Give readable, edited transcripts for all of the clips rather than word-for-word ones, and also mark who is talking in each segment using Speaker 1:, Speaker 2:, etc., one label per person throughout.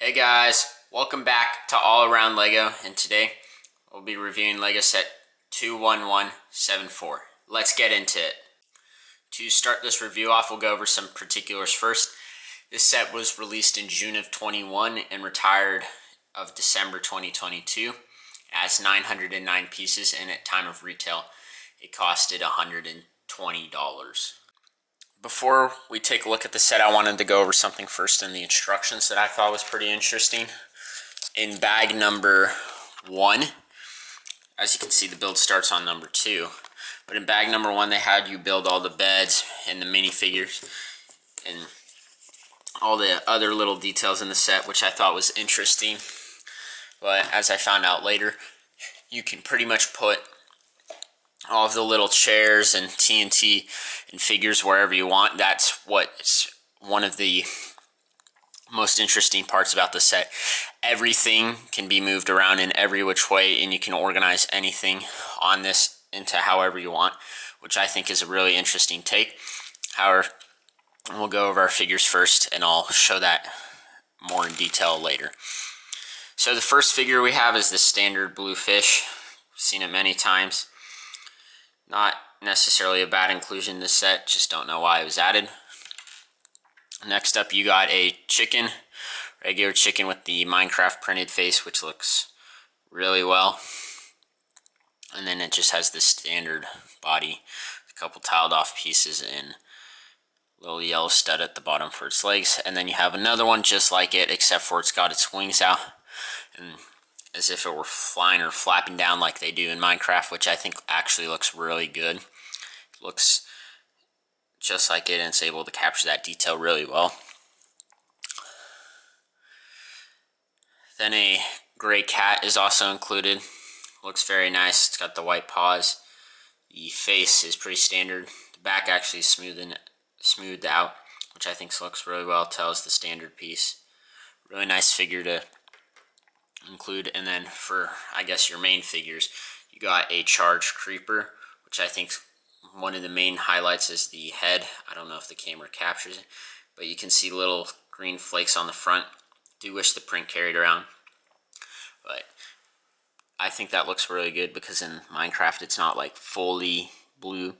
Speaker 1: Hey guys, welcome back to All Around Lego, and today we'll be reviewing Lego set 21174. Let's get into it. To start this review off, we'll go over some particulars first. This set was released in June of 21 and retired of December 2022 as 909 pieces, and at time of retail it costed $120. Before we take a look at the set, I wanted to go over something first in the instructions that I thought was pretty interesting. In bag number 1, as you can see, the build starts on number 2. But in bag number 1, they had you build all the beds and the minifigures and all the other little details in the set, which I thought was interesting. But as I found out later, you can pretty much put all of the little chairs and TNT and figures wherever you want. That's what's one of the most interesting parts about the set. Everything can be moved around in every which way, and you can organize anything on this into however you want, which I think is a really interesting take. However, we'll go over our figures first, and I'll show that more in detail later. So the first figure we have is the standard blue fish. I've seen it many times. Not necessarily a bad inclusion in this set, just don't know why it was added. Next up, you got a chicken, regular chicken with the Minecraft printed face, which looks really well. And then it just has the standard body, a couple tiled off pieces and a little yellow stud at the bottom for its legs. And then you have another one just like it, except for it's got its wings out, and as if it were flying or flapping down like they do in Minecraft, which I think actually looks really good. It looks just like it, and it's able to capture that detail really well. Then a gray cat is also included. Looks very nice. It's got the white paws. The face is pretty standard. The back actually is smoothed out, which I think looks really well. Tells the standard piece. Really nice figure to include. And then for, I guess, your main figures, you got a charged creeper, which I think one of the main highlights is the head. I don't know if the camera captures it, but you can see little green flakes on the front. Do wish the print carried around, but I think that looks really good because in Minecraft it's not like fully blue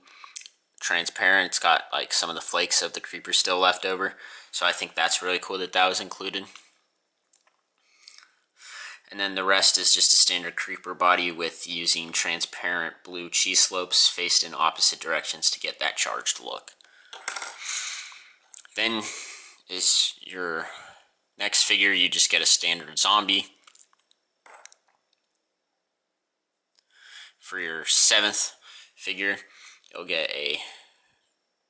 Speaker 1: transparent. It's got like some of the flakes of the creeper still left over, so I think that's really cool that that was included. And then the rest is just a standard creeper body with using transparent blue cheese slopes faced in opposite directions to get that charged look. Then is your next figure. You just get a standard zombie. For your 7th figure, you'll get a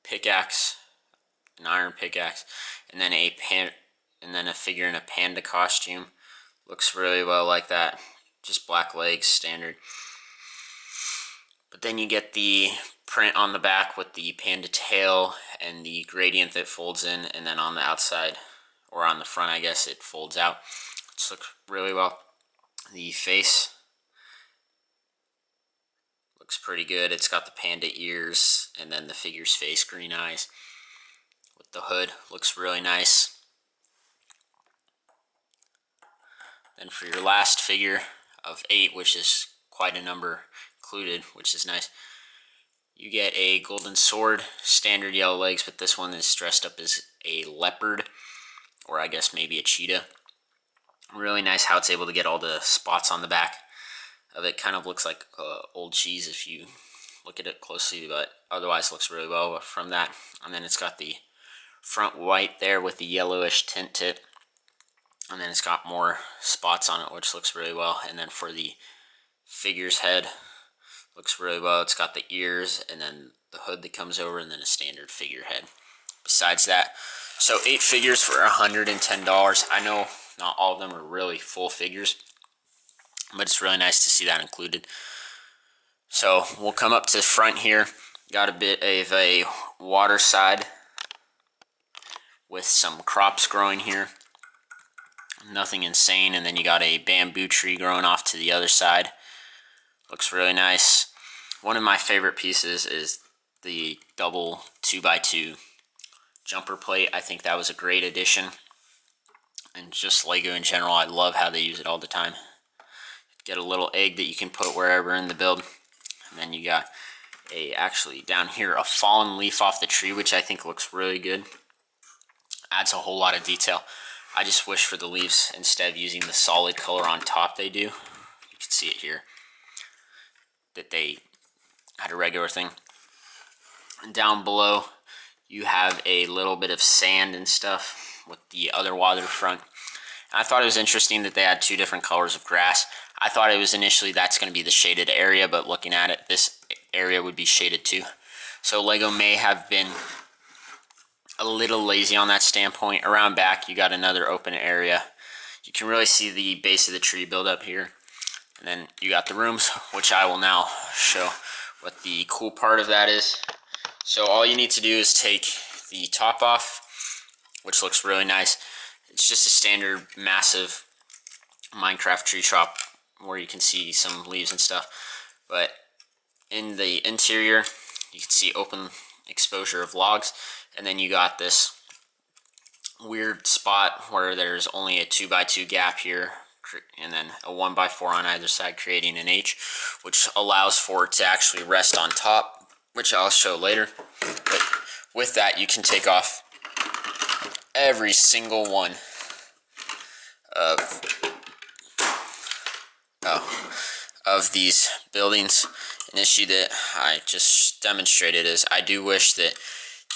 Speaker 1: pickaxe, an iron pickaxe, and then a figure in a panda costume. Looks really well like that. Just black legs, standard. But then you get the print on the back with the panda tail and the gradient that folds in, and then on the outside, or on the front, I guess, it folds out. It looks really well. The face looks pretty good. It's got the panda ears, and then the figure's face, green eyes. With the hood, looks really nice. Then for your last figure of 8, which is quite a number included, which is nice, you get a golden sword, standard yellow legs, but this one is dressed up as a leopard, or I guess maybe a cheetah. Really nice how it's able to get all the spots on the back of it. Kind of looks like old cheese if you look at it closely, but otherwise looks really well from that. And then it's got the front white there with the yellowish tint to it. And then it's got more spots on it, which looks really well. And then for the figure's head, looks really well. It's got the ears and then the hood that comes over, and then a standard figure head. Besides that, so 8 figures for $110. I know not all of them are really full figures, but it's really nice to see that included. So we'll come up to the front here. Got a bit of a water side with some crops growing here. Nothing insane. And then you got a bamboo tree growing off to the other side. Looks really nice. One of my favorite pieces is the double 2x2 jumper plate. I think that was a great addition. and just Lego in general. I love how they use it all the time. Get a little egg that you can put wherever in the build. And then you got actually down here, a fallen leaf off the tree, which I think looks really good. Adds a whole lot of detail. I just wish for the leaves, instead of using the solid color on top they do, you can see it here, that they had a regular thing. And down below, you have a little bit of sand and stuff with the other waterfront. And I thought it was interesting that they had two different colors of grass. I thought it was initially that's going to be the shaded area, but looking at it, this area would be shaded too. So Lego may have been a little lazy on that standpoint. Around back, you got another open area. You can really see the base of the tree build up here. And then you got the rooms, which I will now show what the cool part of that is. So all you need to do is take the top off, which looks really nice. It's just a standard massive Minecraft tree top where you can see some leaves and stuff. But in the interior, you can see open exposure of logs. And then you got this weird spot where there's only a 2x2 gap here, and then a 1x4 on either side, creating an H, which allows for it to actually rest on top, which I'll show later. But with that, you can take off every single one of these buildings. An issue that I just demonstrated is I do wish that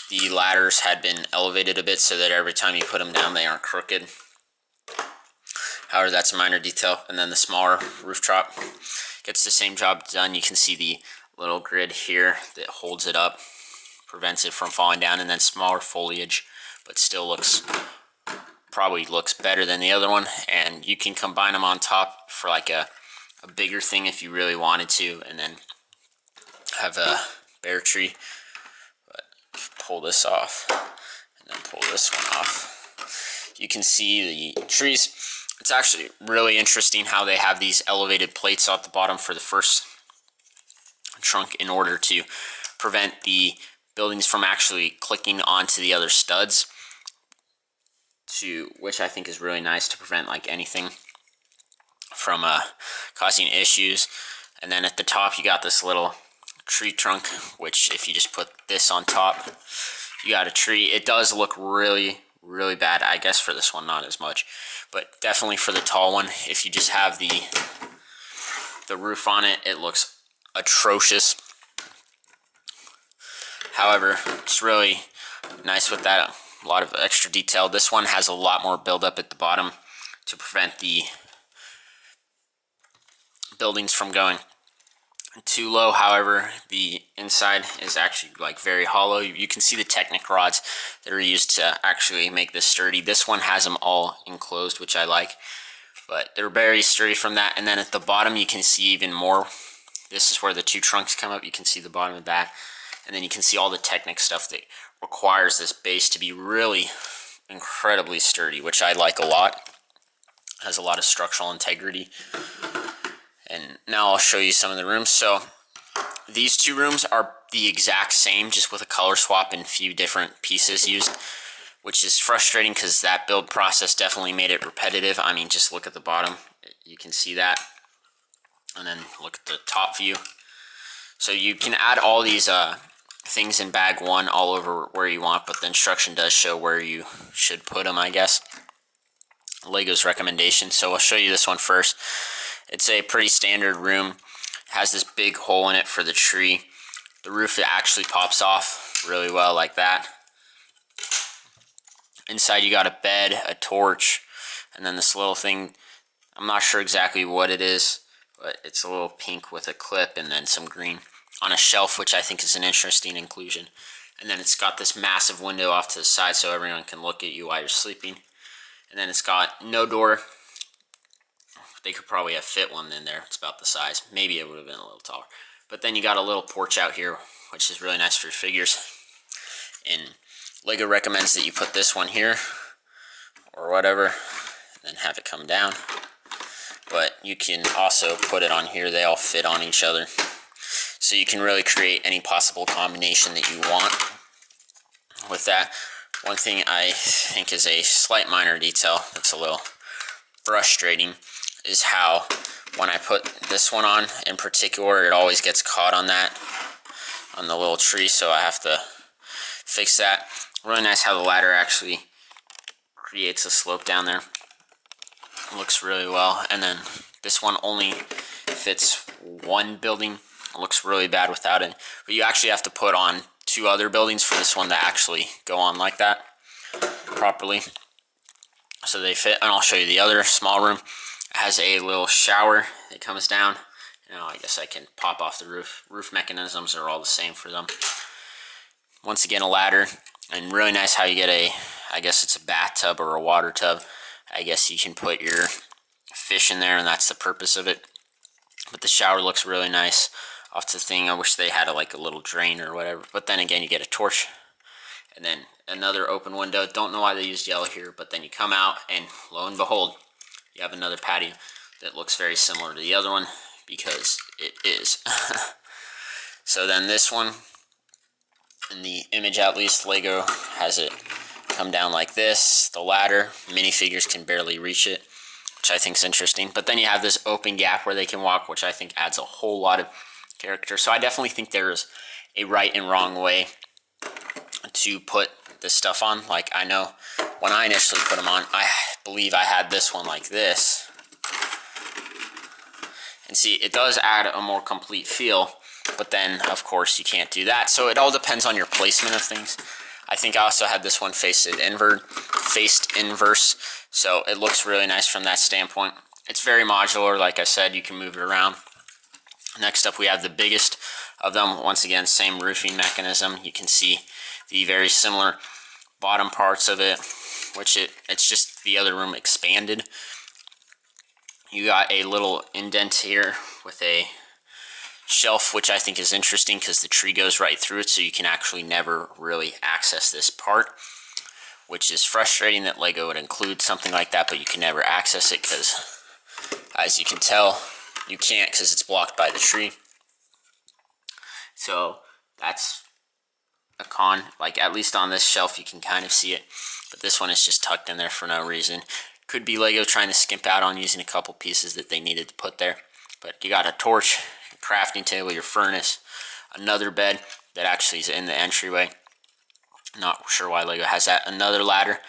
Speaker 1: the ladders had been elevated a bit so that every time you put them down they aren't crooked. However, that's a minor detail. And then the smaller roof top gets the same job done. You can see the little grid here that holds it up, prevents it from falling down, and then smaller foliage, but still probably looks better than the other one. And you can combine them on top for like a bigger thing if you really wanted to, and then have a bare tree. But pull this off and then pull this one off, you can see the trees. It's actually really interesting how they have these elevated plates at the bottom for the first trunk in order to prevent the buildings from actually clicking onto the other studs, which I think is really nice to prevent like anything from causing issues. And then at the top you got this little tree trunk, which if you just put this on top, you got a tree. It does look really bad. I guess for this one not as much, but definitely for the tall one, if you just have the roof on it, it looks atrocious. However, it's really nice with that, a lot of extra detail. This one has a lot more buildup at the bottom to prevent the buildings from going too low. However, the inside is actually like very hollow. You can see the Technic rods that are used to actually make this sturdy. This one has them all enclosed, which I like, but they're very sturdy from that. And then at the bottom you can see even more. This is where the two trunks come up. You can see the bottom of that, and then you can see all the Technic stuff that requires this base to be really incredibly sturdy, which I like a lot. Has a lot of structural integrity. And now I'll show you some of the rooms. So these two rooms are the exact same, just with a color swap and a few different pieces used, which is frustrating because that build process definitely made it repetitive. I mean, just look at the bottom, you can see that. And then look at the top view. So you can add all these things in bag one all over where you want, but the instruction does show where you should put them, I guess. Lego's recommendation. So I'll show you this one first. It's a pretty standard room. It has this big hole in it for the tree. The roof actually pops off really well like that. Inside you got a bed, a torch, and then this little thing. I'm not sure exactly what it is, but it's a little pink with a clip and then some green on a shelf, which I think is an interesting inclusion. And then it's got this massive window off to the side so everyone can look at you while you're sleeping. And then it's got no door. They could probably have fit one in there. It's about the size. Maybe it would have been a little taller. But then you got a little porch out here, which is really nice for your figures. And Lego recommends that you put this one here or whatever, and then have it come down. But you can also put it on here. They all fit on each other. So you can really create any possible combination that you want with that. One thing I think is a slight minor detail that's a little frustrating is how when I put this one on in particular, it always gets caught on the little tree, so I have to fix that. Really nice how the ladder actually creates a slope down there. It looks really well. And then this one only fits one building. It looks really bad without it, but you actually have to put on 2 other buildings for this one to actually go on like that properly, so they fit. And I'll show you the other small room. It has a little shower that comes down. I guess I can pop off the roof. Roof mechanisms are all the same for them. Once again, a ladder, and really nice how you get I guess it's a bathtub or a water tub. I guess you can put your fish in there, and that's the purpose of it. But the shower looks really nice off the thing. I wish they had like a little drain or whatever. But then again, you get a torch, and then another open window. Don't know why they used yellow here, but then you come out, and lo and behold, you have another patio that looks very similar to the other one, because it is. So then this one, in the image at least, Lego has it come down like this. The ladder, minifigures can barely reach it, which I think is interesting. But then you have this open gap where they can walk, which I think adds a whole lot of character. So I definitely think there's a right and wrong way to put this stuff on. Like, I know when I initially put them on, I believe I had this one like this. And see, it does add a more complete feel, but then, of course, you can't do that. So it all depends on your placement of things. I think I also had this one faced inverse, so it looks really nice from that standpoint. It's very modular, like I said, you can move it around. Next up, we have the biggest of them. Once again, same roofing mechanism. You can see the very similar bottom parts of it, which it's just the other room expanded. You got a little indent here with a shelf, which I think is interesting because the tree goes right through it, so you can actually never really access this part, which is frustrating that Lego would include something like that, but you can never access it because, as you can tell, you can't because it's blocked by the tree. So that's a con. Like, at least on this shelf you can kind of see it, but this one is just tucked in there for no reason. Could be Lego trying to skimp out on using a couple pieces that they needed to put there. But you got a torch, your crafting table, your furnace, another bed that actually is in the entryway. Not sure why Lego has that. Another ladder,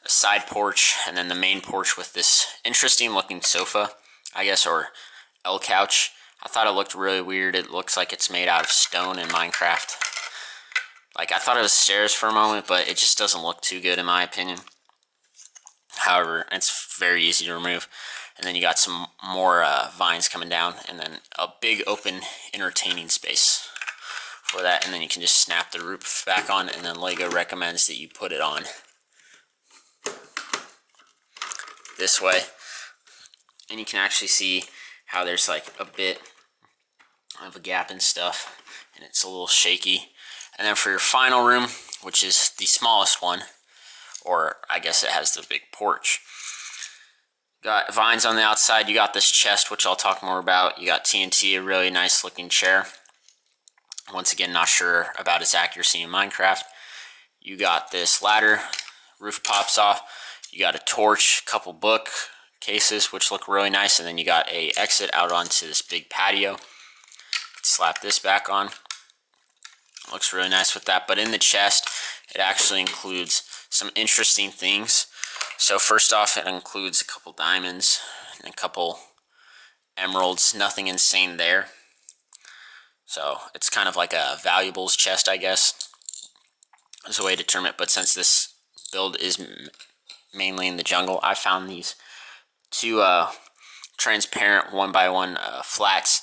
Speaker 1: a side porch, and then the main porch with this interesting looking sofa, I guess, or L couch. I thought it looked really weird. It looks like it's made out of stone in Minecraft. Like, I thought it was stairs for a moment, but it just doesn't look too good in my opinion. However, it's very easy to remove. And then you got some more vines coming down, and then a big open entertaining space for that. And then you can just snap the roof back on, and then Lego recommends that you put it on this way. And you can actually see how there's like a bit of a gap and stuff, and it's a little shaky. And then for your final room, which is the smallest one, or I guess it has the big porch, got vines on the outside. You got this chest, which I'll talk more about. You got TNT, a really nice looking chair. Once again, not sure about its accuracy in Minecraft. You got this ladder, roof pops off. You got a torch, a couple book cases, which look really nice, and then you got a exit out onto this big patio. Slap this back on. Looks really nice with that. But in the chest, it actually includes some interesting things. So first off, it includes a couple diamonds and a couple emeralds. Nothing insane there. So it's kind of like a valuables chest, I guess, is a way to term it. But since this build is mainly in the jungle, I found these two transparent 1x1 flats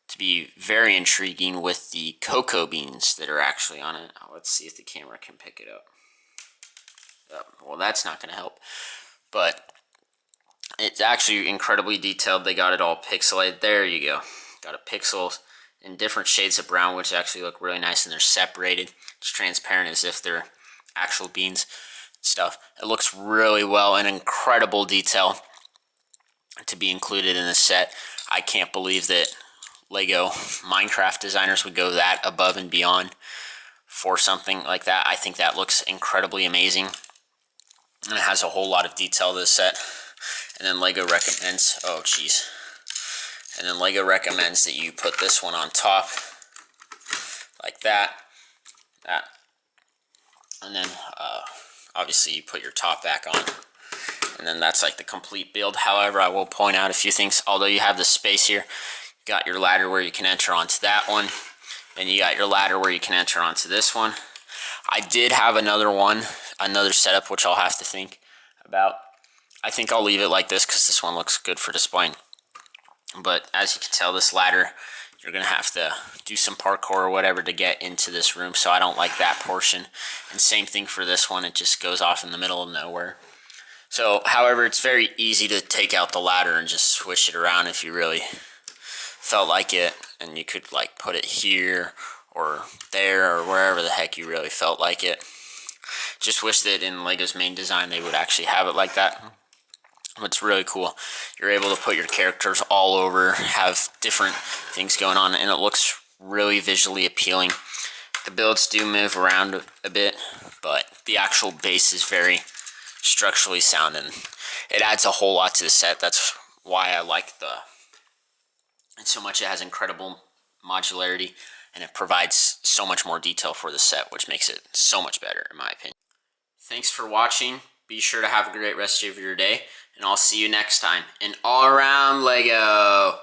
Speaker 1: to be very intriguing with the cocoa beans that are actually on it. Let's see if the camera can pick it up. Well, that's not going to help, but it's actually incredibly detailed. They got it all pixelated. There you go. Got a pixel in different shades of brown, which actually look really nice, and they're separated. It's transparent as if they're actual beans stuff. It looks really well, and incredible detail to be included in this set. I can't believe that Lego Minecraft designers would go that above and beyond for something like that. I think that looks incredibly amazing, and it has a whole lot of detail to this set. And then Lego recommends, oh geez, and then Lego recommends that you put this one on top like that, and then obviously you put your top back on, and then that's like the complete build. However, I will point out a few things. Although you have the space here, you got your ladder where you can enter onto that one, and you got your ladder where you can enter onto this one. I did have another setup which I'll have to think about. I think I'll leave it like this because this one looks good for displaying. But as you can tell, this ladder, you're going to have to do some parkour or whatever to get into this room, so I don't like that portion. And same thing for this one, it just goes off in the middle of nowhere. So, however, it's very easy to take out the ladder and just switch it around if you really felt like it. And you could like put it here or there or wherever the heck you really felt like it. Just wish that in Lego's main design they would actually have it like that. It's really cool. You're able to put your characters all over, have different things going on, and it looks really visually appealing. The builds do move around a bit, but the actual base is very structurally sound, and it adds a whole lot to the set. That's why I like and so much. It has incredible modularity, and it provides so much more detail for the set, which makes it so much better in my opinion. Thanks for watching. Be sure to have a great rest of your day, and I'll see you next time in All Around Lego.